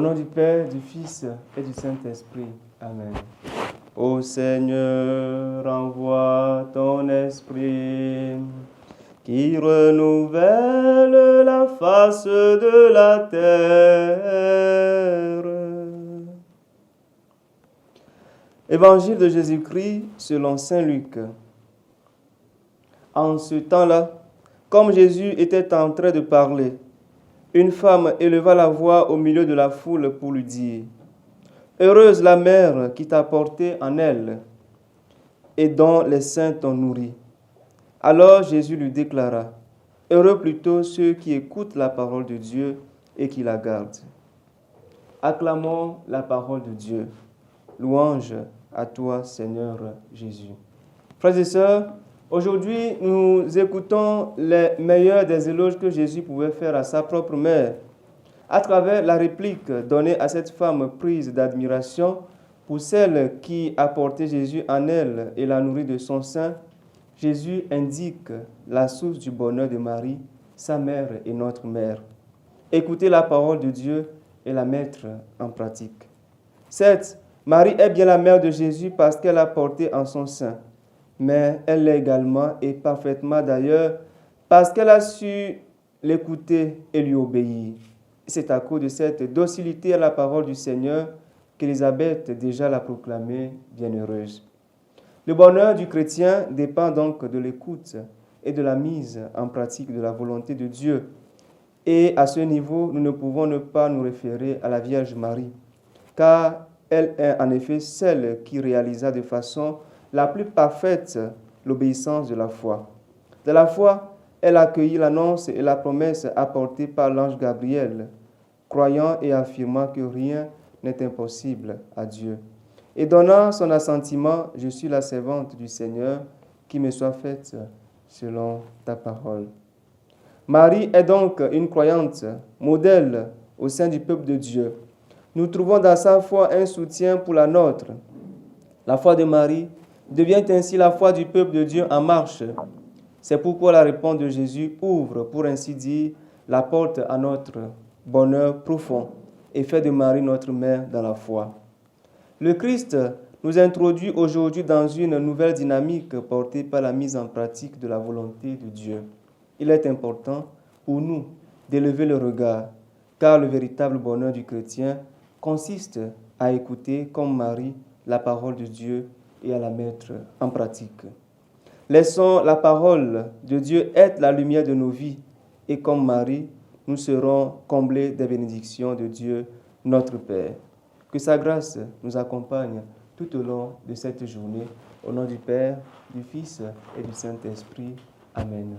nom du Père, du Fils et du Saint-Esprit. Amen. Ô Seigneur, envoie ton esprit qui renouvelle la face de la terre. Évangile de Jésus-Christ selon saint Luc. En ce temps-là, comme Jésus était en train de parler, une femme éleva la voix au milieu de la foule pour lui dire : « Heureuse la mère qui t'a porté en elle et dont les seins t'ont nourri. » Alors Jésus lui déclara : « Heureux plutôt ceux qui écoutent la parole de Dieu et qui la gardent. » Acclamons la parole de Dieu. Louange à toi, Seigneur Jésus. Frères et sœurs, aujourd'hui, nous écoutons les meilleurs des éloges que Jésus pouvait faire à sa propre mère, à travers la réplique donnée à cette femme prise d'admiration pour celle qui a porté Jésus en elle et l'a nourri de son sein. Jésus indique la source du bonheur de Marie, sa mère et notre mère. Écouter la parole de Dieu et la mettre en pratique. Certes, Marie est bien la mère de Jésus parce qu'elle a porté en son sein, mais elle l'est également et parfaitement d'ailleurs parce qu'elle a su l'écouter et lui obéir. C'est à cause de cette docilité à la parole du Seigneur qu'Élisabeth déjà l'a proclamée bienheureuse. Le bonheur du chrétien dépend donc de l'écoute et de la mise en pratique de la volonté de Dieu. Et à ce niveau, nous ne pouvons ne pas nous référer à la Vierge Marie, car elle est en effet celle qui réalisa de façon la plus parfaite l'obéissance de la foi. De la foi, elle accueillit l'annonce et la promesse apportée par l'ange Gabriel, croyant et affirmant que rien n'est impossible à Dieu. Et donnant son assentiment, je suis la servante du Seigneur, qui me soit faite selon ta parole. Marie est donc une croyante, modèle au sein du peuple de Dieu. Nous trouvons dans sa foi un soutien pour la nôtre. La foi de Marie devient ainsi la foi du peuple de Dieu en marche. C'est pourquoi la réponse de Jésus ouvre, pour ainsi dire, la porte à notre bonheur profond et fait de Marie notre mère dans la foi. Le Christ nous introduit aujourd'hui dans une nouvelle dynamique portée par la mise en pratique de la volonté de Dieu. Il est important pour nous d'élever le regard, car le véritable bonheur du chrétien consiste à écouter, comme Marie, la parole de Dieu et à la mettre en pratique. Laissons la parole de Dieu être la lumière de nos vies, et comme Marie, nous serons comblés des bénédictions de Dieu, notre Père. Que sa grâce nous accompagne tout au long de cette journée. Au nom du Père, du Fils et du Saint-Esprit. Amen.